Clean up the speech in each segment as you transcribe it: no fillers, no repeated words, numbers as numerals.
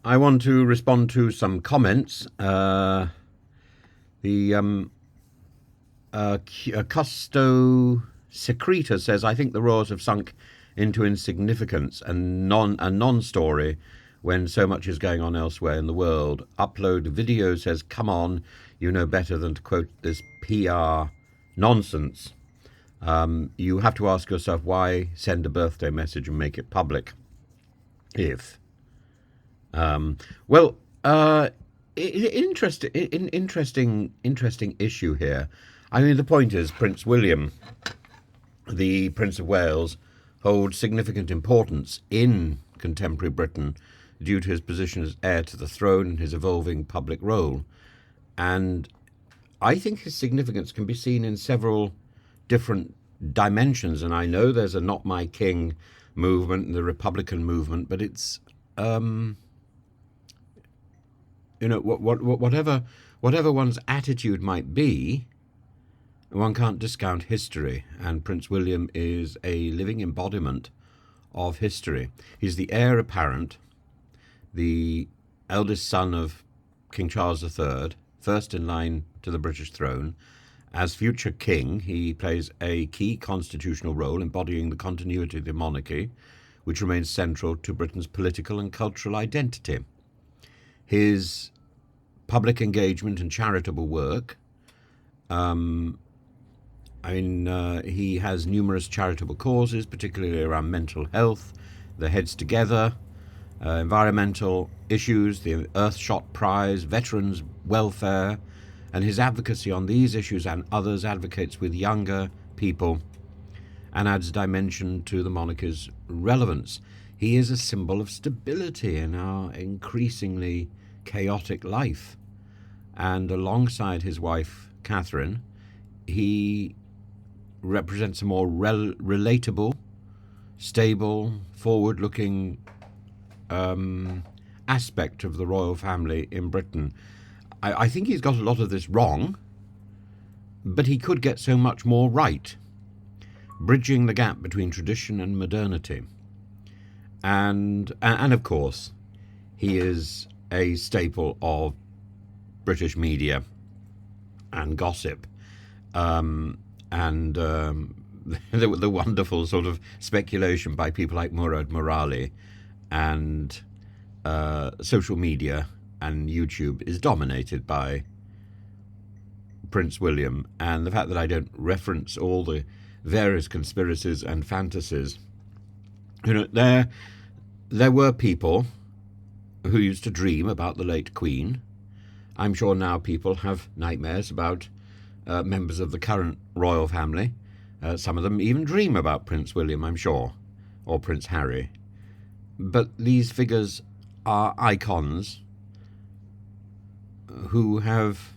I want to respond to some comments. Custo Secreta says, I think the Royals have sunk into insignificance and a non-story when so much is going on elsewhere in the world. Upload video says, come on, you know better than to quote this PR nonsense. You have to ask yourself, why send a birthday message and make it public? If well, interesting issue here. I mean, the point is, Prince William, the Prince of Wales, holds significant importance in contemporary Britain due to his position as heir to the throne and his evolving public role. And I think his significance can be seen in several different dimensions. And I know there's a Not My King movement and the Republican movement, but it's whatever one's attitude might be, one can't discount history, and Prince William is a living embodiment of history. He's the heir apparent, the eldest son of King Charles III, first in line to the British throne. As future king, he plays a key constitutional role embodying the continuity of the monarchy, which remains central to Britain's political and cultural identity. His public engagement and charitable work, he has numerous charitable causes, particularly around mental health, the Heads Together, environmental issues, the Earthshot Prize, veterans' welfare, and his advocacy on these issues and others advocates with younger people and adds dimension to the monarchy's relevance. He is a symbol of stability in our increasingly chaotic life. And alongside his wife, Catherine, he represents a more relatable, stable, forward-looking aspect of the royal family in Britain. I think he's got a lot of this wrong, but he could get so much more right, bridging the gap between tradition and modernity. And of course, he is a staple of British media and gossip, and the wonderful sort of speculation by people like Murad Murali, and social media and YouTube is dominated by Prince William. And the fact that I don't reference all the various conspiracies and fantasies, there were people who used to dream about the late Queen. I'm sure now people have nightmares about members of the current royal family. Some of them even dream about Prince William, I'm sure, or Prince Harry. But these figures are icons who have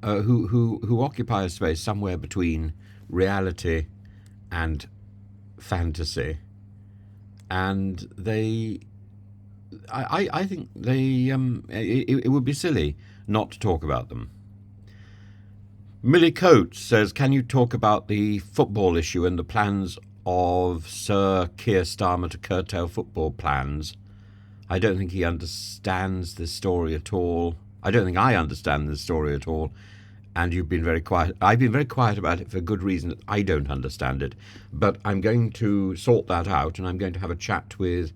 who occupy a space somewhere between reality and fantasy, and I think it would be silly not to talk about them. Millie Coates says, can you talk about the football issue and the plans of Sir Keir Starmer to curtail football plans? I don't think he understands this story at all. I don't think I understand this story at all. And you've been very quiet. I've been very quiet about it for good reason. I don't understand it. But I'm going to sort that out, and I'm going to have a chat with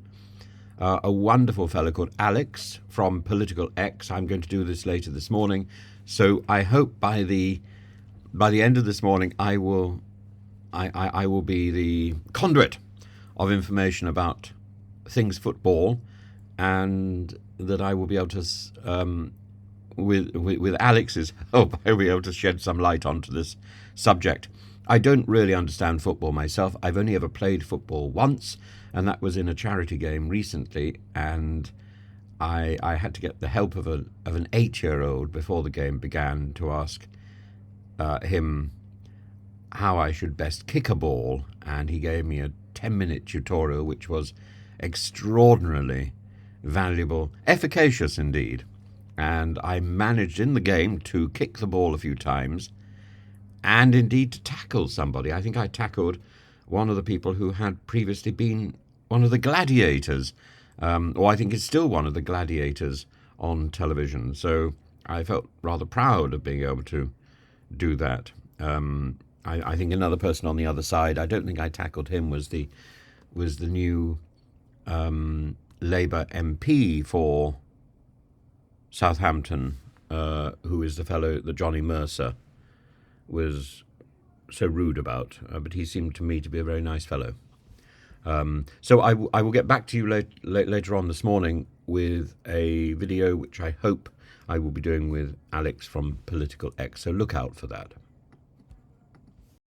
a wonderful fellow called Alex from Political X. I'm going to do this later this morning. So I hope by the end of this morning I will be the conduit of information about things football, and that I will be able to, with Alex's help, I'll be able to shed some light onto this subject. I don't really understand football myself. I've only ever played football once, and that was in a charity game recently, and I had to get the help of an 8-year-old before the game began to ask him how I should best kick a ball, and he gave me a 10-minute tutorial, which was extraordinarily valuable, efficacious indeed. And I managed in the game to kick the ball a few times, and indeed to tackle somebody. I think I tackled one of the people who had previously been one of the gladiators or I think is still one of the gladiators on television. So I felt rather proud of being able to do that. I think another person on the other side, I don't think I tackled him, was the new Labour MP for Southampton, who is the Johnny Mercer was so rude about, but he seemed to me to be a very nice fellow. So I will get back to you later on this morning with a video which I hope I will be doing with Alex from Political X, so look out for that.